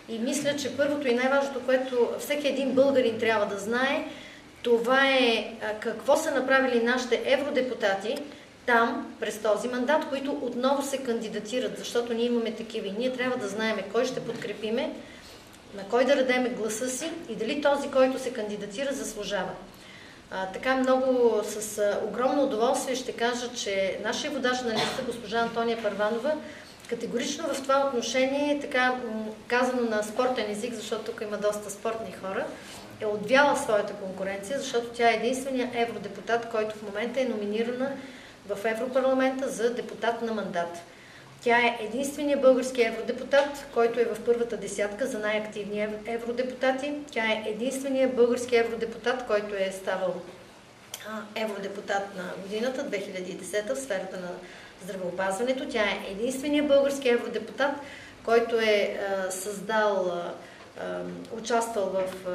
И мисля, че първото и най-важното, което всеки един българин трябва да знае, това е какво са направили нашите евродепутати там през този мандат, които отново се кандидатират, защото ние имаме такива и ние трябва да знаем кой ще подкрепиме, на кой да дадем гласа си и дали този, който се кандидатира, заслужава. Така много с огромно удоволствие ще кажа, че нашия водач на листа, госпожа Антония Първанова, категорично в това отношение, така казано на спортен език, защото тук има доста спортни хора, е отвяла своята конкуренция, защото тя е единственият евродепутат, който в момента е номинирана в Европарламента за депутат на мандат. Тя е единственият български евродепутат, който е в първата десятка за най-активни евродепутати. Тя е единственият български евродепутат, който е ставал евродепутат на годината, 2010 в сферата на здравеопазването. Тя е единственият български евродепутат, който е участвал в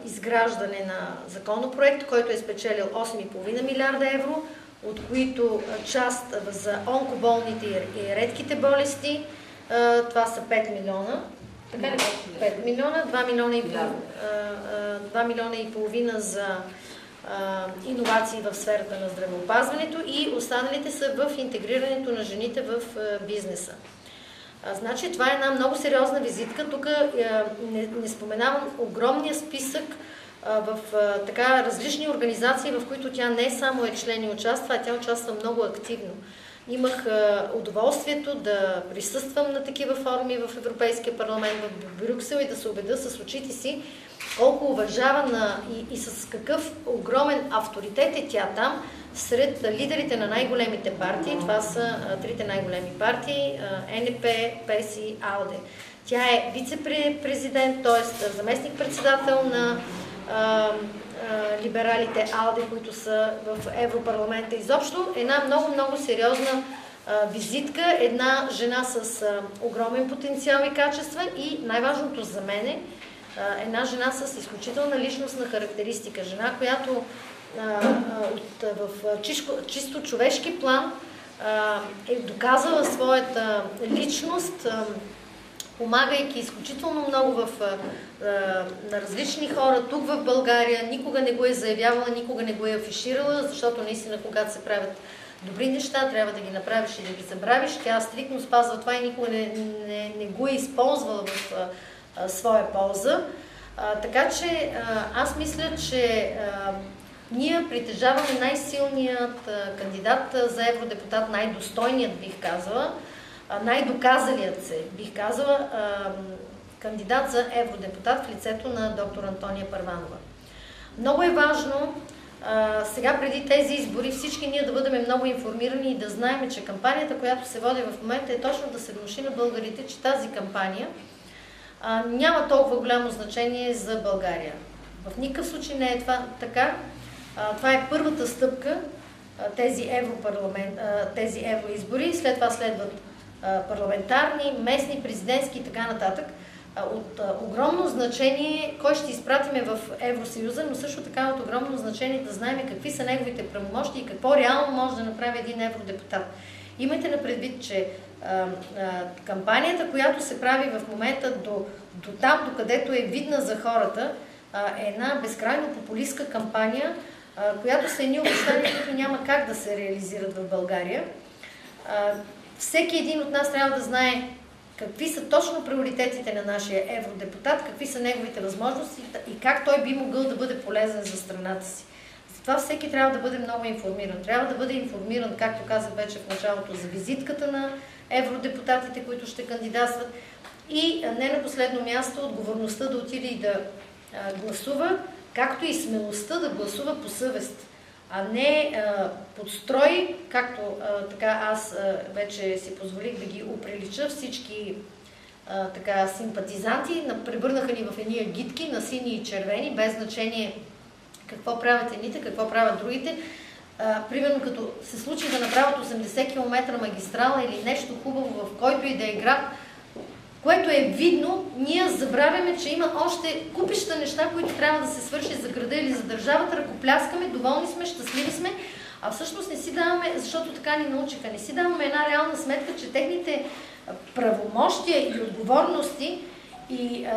изграждане на законопроект, който е спечелил 8,5 милиарда евро, от които част за онкоболните и редките болести, това са 5 милиона. Така ли? 5 милиона, 2 милиона и половина за иновации в сферата на здравеопазването и останалите са в интегрирането на жените в бизнеса. Значи това е една много сериозна визитка. Тук не споменавам огромния списък в така различни организации, в които тя не само е член и участва, а тя участва много активно. Имах удоволствието да присъствам на такива форуми в Европейския парламент в Брюксел и да се убеда с очите си колко уважавана и с какъв огромен авторитет е тя там сред лидерите на най-големите партии. Това са трите най-големи партии – НП, ПЕС и АЛДЕ. Тя е вице-президент, т.е. заместник-председател на либералите АЛДЕ, които са в Европарламента. Изобщо една много сериозна визитка, една жена с огромен потенциал и качества и най-важното за мен е една жена с изключителна личностна характеристика. Жена, която в чисто човешки план е доказала своята личност, помагайки изключително много на различни хора тук в България. Никога не го е заявявала, никога не го е афиширала, защото наистина, когато се правят добри неща, трябва да ги направиш и да ги забравиш. Тя стриктно спазва това и никога не го е използвала в своя полза. Така че аз мисля, че ние притежаваме най-силният кандидат за евродепутат, най-достойният, бих казала, най-доказалият се, бих казала, кандидат за евродепутат в лицето на доктор Антония Първанова. Много е важно сега преди тези избори всички ние да бъдем много информирани и да знаем, че кампанията, която се води в момента е точно да се внуши на българите, че тази кампания няма толкова голямо значение за България. В никакъв случай не е това така. Това е първата стъпка, тези евроизбори, след това следват парламентарни, местни, президентски и така нататък. От огромно значение кой ще изпратиме в Евросъюза, но също така от огромно значение да знаем какви са неговите правомощи и какво реално може да направи един евродепутат. Имайте на предвид, че кампанията, която се прави в момента до там, докъдето е видна за хората, е една безкрайно популистка кампания, която са едни обещания, които няма как да се реализират в България. Всеки един от нас трябва да знае какви са точно приоритетите на нашия евродепутат, какви са неговите възможности и как той би могъл да бъде полезен за страната си. Затова всеки трябва да бъде много информиран. Трябва да бъде информиран, както казах вече в началото, за визитката на евродепутатите, които ще кандидатстват и не на последно място отговорността да отиде и да гласува, както и смелостта да гласува по съвест, а не подстрой, както така аз вече си позволих да ги оприлича всички така симпатизанти, превърнаха ни в едни агитки на сини и червени, без значение какво правят едните, какво правят другите. Примерно като се случи да направят 80 км магистрала или нещо хубаво в който и да е град, което е видно, ние забравяме, че има още купища неща, които трябва да се свърши за града или за държавата, ръкопляскаме, доволни сме, щастливи сме, а всъщност не си даваме, защото така ни научиха, не си даваме една реална сметка, че техните правомощия и отговорности и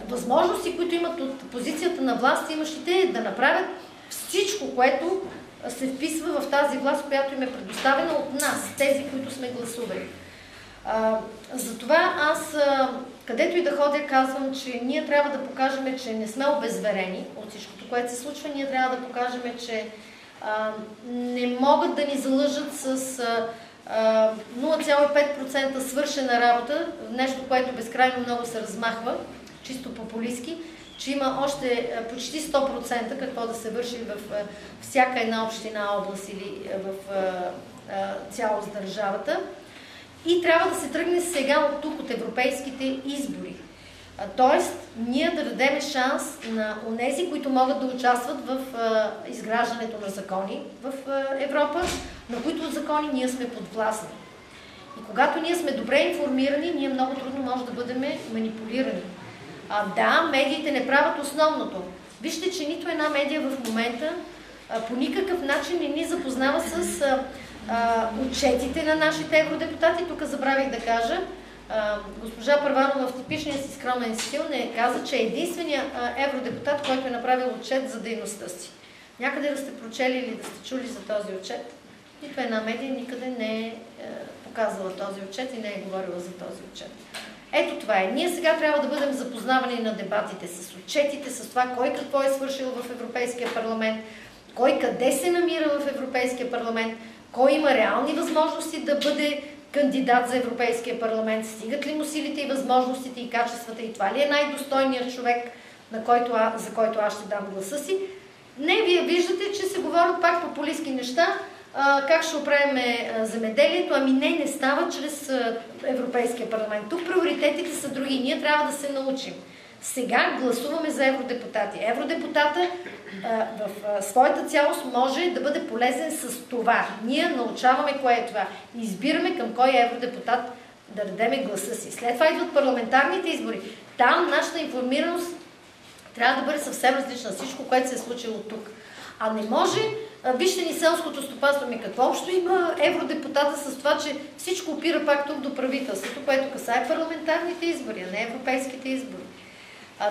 възможности, които имат от позицията на власт имащите, да направят всичко, което се вписва в тази власт, която им е предоставена от нас, тези, които сме гласували. Затова аз, където и да ходя, казвам, че ние трябва да покажем, че не сме обезверени от всичкото, което се случва. Ние трябва да покажем, че не могат да ни залъжат с 0,5% свършена работа, нещо, което безкрайно много се размахва, чисто популистки, че има още почти 100% какво да се върши в всяка една община, област или в цялост държавата. И трябва да се тръгне сега от тук, от европейските избори. Тоест, ние да дадем шанс на онези, които могат да участват в изграждането на закони в Европа, на които закони ние сме подвластни. И когато ние сме добре информирани, ние много трудно може да бъдем манипулирани. Да, медиите не правят основното. Вижте, че нито една медия в момента по никакъв начин не ни запознава с отчетите на нашите евродепутати. Тук забравих да кажа, госпожа Първанова в типичния си скромен стил не каза, че е единственият евродепутат, който е направил отчет за дейността си. Някъде да сте прочели или да сте чули за този отчет, нито една медия никъде не е показала този отчет и не е говорила за този отчет. Ето това е. Ние сега трябва да бъдем запознавани на дебатите с отчетите, с това кой какво е свършил в Европейския парламент, кой къде се намира в Европейския парламент, кой има реални възможности да бъде кандидат за Европейския парламент, стигат ли му силите и възможностите и качествата и това ли е най-достойният човек, за който аз ще дам гласа си. Не, вие виждате, че се говорят пак популистки неща, как ще оправим земеделието, ами не става чрез Европейския парламент. Тук приоритетите са други, ние трябва да се научим. Сега гласуваме за евродепутати. Евродепутата в своята цялост може да бъде полезен с това. Ние научаваме кое е това. Избираме към кой евродепутат да дадеме гласа си. След това идват парламентарните избори. Там нашата информираност трябва да бъде съвсем различна. Всичко, което се е случило тук. А не може, вижте ни селското стопанство, какво общо има евродепутата с това, че всичко опира пак тук до правителството, което касае парламентарните избори, а не европейските избори.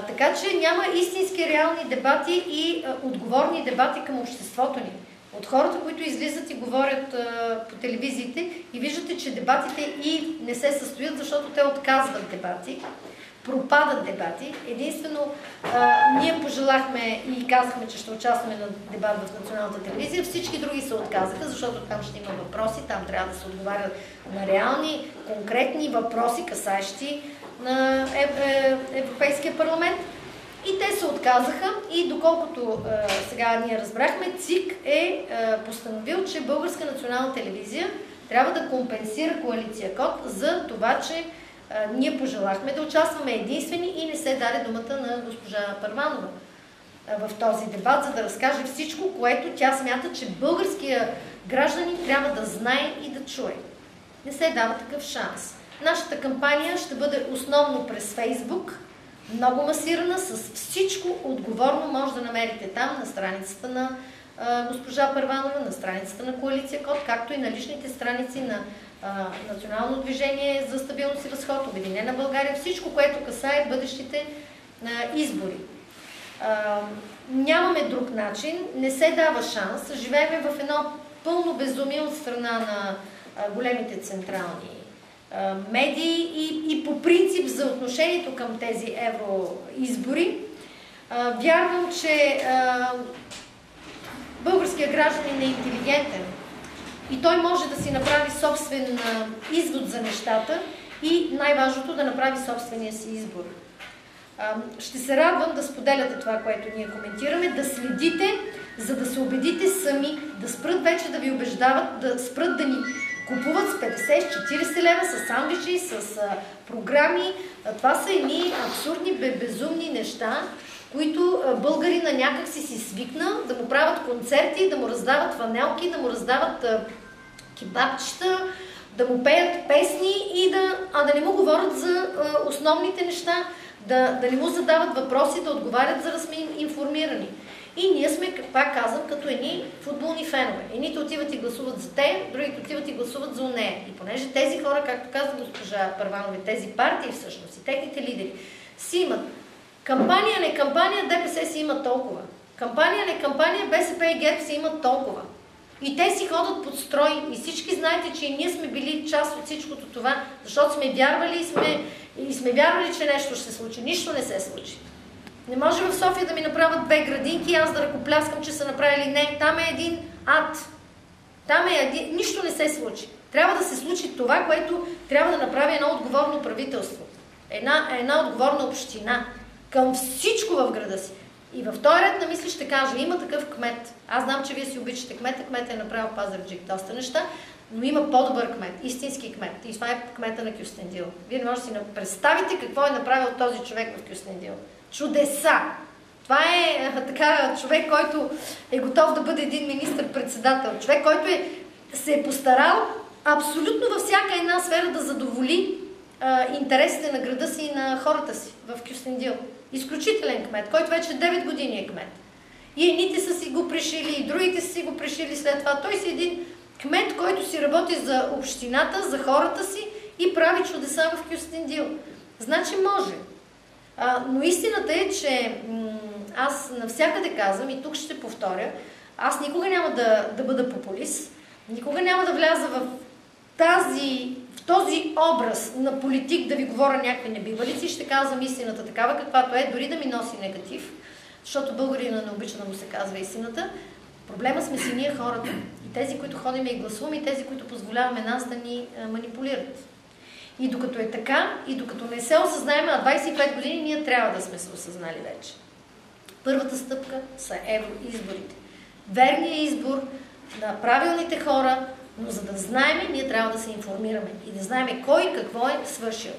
Така че няма истински реални дебати и отговорни дебати към обществото ни. От хората, които излизат и говорят по телевизиите и виждате, че дебатите и не се състоят, защото те отказват дебати, пропадат дебати. Единствено, ние пожелахме и казахме, че ще участваме на дебат в националната телевизия. Всички други се отказаха, защото там ще има въпроси, там трябва да се отговарят на реални, конкретни въпроси, касаещи на Европейския парламент. И те се отказаха и доколкото сега ние разбрахме, ЦИК е постановил, че Българска национална телевизия трябва да компенсира коалиция КОТ за това, че ние пожелахме да участваме единствени и не се даде думата на госпожа Първанова в този дебат, за да разкаже всичко, което тя смята, че българския гражданин трябва да знае и да чуе. Не се дава такъв шанс. Нашата кампания ще бъде основно през Фейсбук, много масирана, с всичко отговорно може да намерите там, на страницата на госпожа Първанова, на страницата на коалиция КОТ, както и на личните страници на Национално движение за стабилност и възход, Обединена България, всичко, което касае бъдещите избори. Нямаме друг начин, не се дава шанс, живеем в едно пълно безумие от страна на големите централни медии и по принцип за отношението към тези евроизбори. Вярвам, че българският гражданин е интелигентен и той може да си направи собствен извод за нещата и най-важното да направи собствения си избор. Ще се радвам да споделяте това, което ние коментираме, да следите, за да се убедите сами, да спрат вече да ви убеждават, да спрат да ни купуват с 50-40 лева, с сандвичи, с програми. Това са едни абсурдни, безумни неща, които българина някак си свикна да му правят концерти, да му раздават фанелки, да му раздават кебабчета, да му пеят песни и да не му говорят за основните неща, да не му задават въпроси, да отговарят, за да сме информирани. И ние сме, пак казвам, като едни футболни фенове. Едните отиват и гласуват за те, другите отиват и гласуват за нея. И понеже тези хора, както каза госпожа Първанова, тези партии всъщност и техните лидери си имат кампания, не кампания, ДПС си имат толкова. Кампания, не кампания, БСП и ГЕРБ си имат толкова. И те си ходят под строй. И всички знаете, че и ние сме били част от всичкото това, защото сме вярвали и сме вярвали, че нещо ще се случи. Нищо не се случи. Не може в София да ми направят 2 градинки и аз да ръкопляскам, че са направили. Не, там е един ад. Там е един... Нищо не се случи. Трябва да се случи това, което трябва да направи едно отговорно правителство. Една отговорна община към всичко в града си. И в този ред на мисли ще кажа, има такъв кмет. Аз знам, че вие си обичате кмета. Кмет е направил Пазарджик доста неща, но има по-добър кмет, истински кмет. И това е кмета на Кюстендил. Вие не можете да си представите какво е направил този човек в Кюстендил. Чудеса! Това е така човек, който е готов да бъде един министър-председател. Човек, който се е постарал абсолютно във всяка една сфера да задоволи интересите на града си и на хората си в Кюстендил. Изключителен кмет, който вече 9 години е кмет. И едните са си го пришили, и другите са си го пришили след това. Той си един кмет, който си работи за общината, за хората си и прави чудеса в Кюстендил. Значи може. Но истината е, че аз навсякъде казвам, и тук ще повторя, аз никога няма да бъда популист, никога няма да вляза в този образ на политик да ви говоря някакви небивалици, ще казвам истината такава, каквато е, дори да ми носи негатив, защото българина не обича да му се казва истината. Проблема сме си ние хората. И тези, които ходим и гласуваме, и тези, които позволяваме нас да ни манипулират. И докато е така, и докато не се осъзнаем, на 25 години ние трябва да сме се осъзнали вече. Първата стъпка са евроизборите. Верният избор на правилните хора, но за да знаем, ние трябва да се информираме и да знаем кой какво е свършил.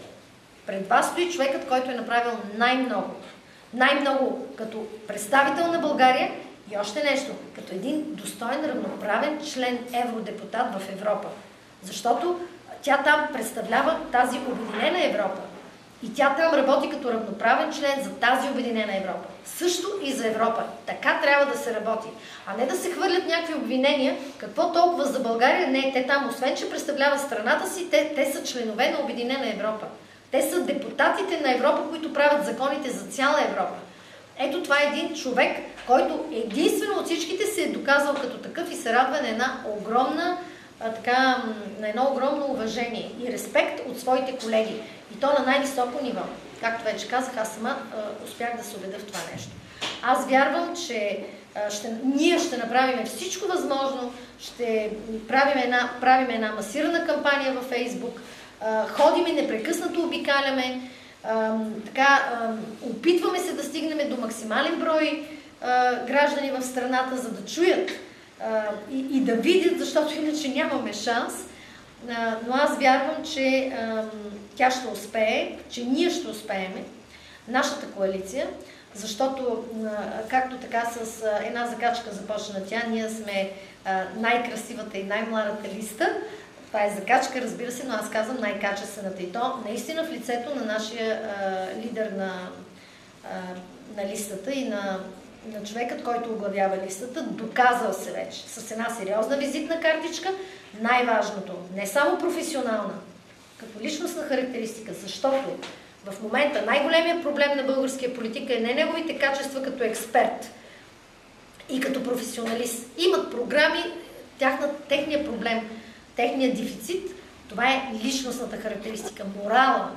Пред вас стои човекът, който е направил най-много. Най-много като представител на България и още нещо, като един достоен, равноправен член евродепутат в Европа. Защото тя там представлява тази обединена Европа. И тя там работи като равноправен член за тази обединена Европа. Също и за Европа. Така трябва да се работи. А не да се хвърлят някакви обвинения, какво толкова за България. Не, те там, освен че представляват страната си, те са членове на обединена Европа. Те са депутатите на Европа, които правят законите за цяла Европа. Ето това е един човек, който единствено от всичките се е доказал като такъв и се радва на едно огромно уважение и респект от своите колеги. И то на най-високо ниво. Както вече казах, аз сама успях да се убедя в това нещо. Аз вярвам, че ние ще направим всичко възможно, ще правим една масирана кампания във Фейсбук, ходим и непрекъснато обикаляме, опитваме се да стигнем до максимален брой граждани в страната, за да чуят и да видят, защото иначе нямаме шанс. Но аз вярвам, че тя ще успее, че ние ще успеем, нашата коалиция, защото, както така с една закачка започна тя, ние сме най-красивата и най-младата листа. Това е закачка, разбира се, но аз казвам най-качествената. И то наистина в лицето на нашия лидер на листата и на човекът, който оглавява листата, доказал се вече с една сериозна визитна картичка. Най-важното, не само професионална, като личностна характеристика, защото в момента най-големият проблем на българския политик е не неговите качества като експерт и като професионалист. Имат програми, техният проблем, техният дефицит, това е личностната характеристика, морала,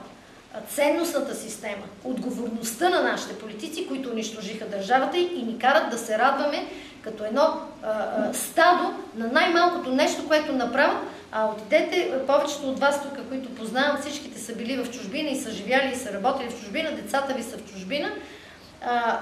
ценностната система, отговорността на нашите политици, които унищожиха държавата и ни карат да се радваме като едно стадо на най-малкото нещо, което направят. Отидете, повечето от вас тук, които познавам, всичките са били в чужбина и са живяли и са работили в чужбина, децата ви са в чужбина,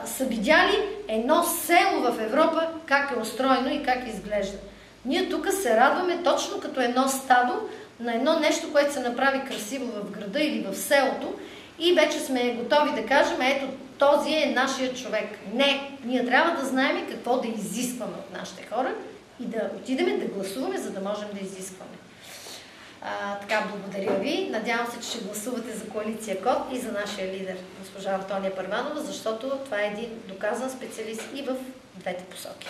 са видяли едно село в Европа, как е устроено и как изглежда. Ние тук се радваме точно като едно стадо на едно нещо, което се направи красиво в града или в селото и вече сме готови да кажем, ето този е нашия човек. Не, ние трябва да знаем какво да изискваме от нашите хора и да отидем да гласуваме, за да можем да изискваме. Така, благодаря ви. Надявам се, че ще гласувате за коалиция КОД и за нашия лидер, госпожа Антония Първанова, защото това е един доказан специалист и в двете посоки.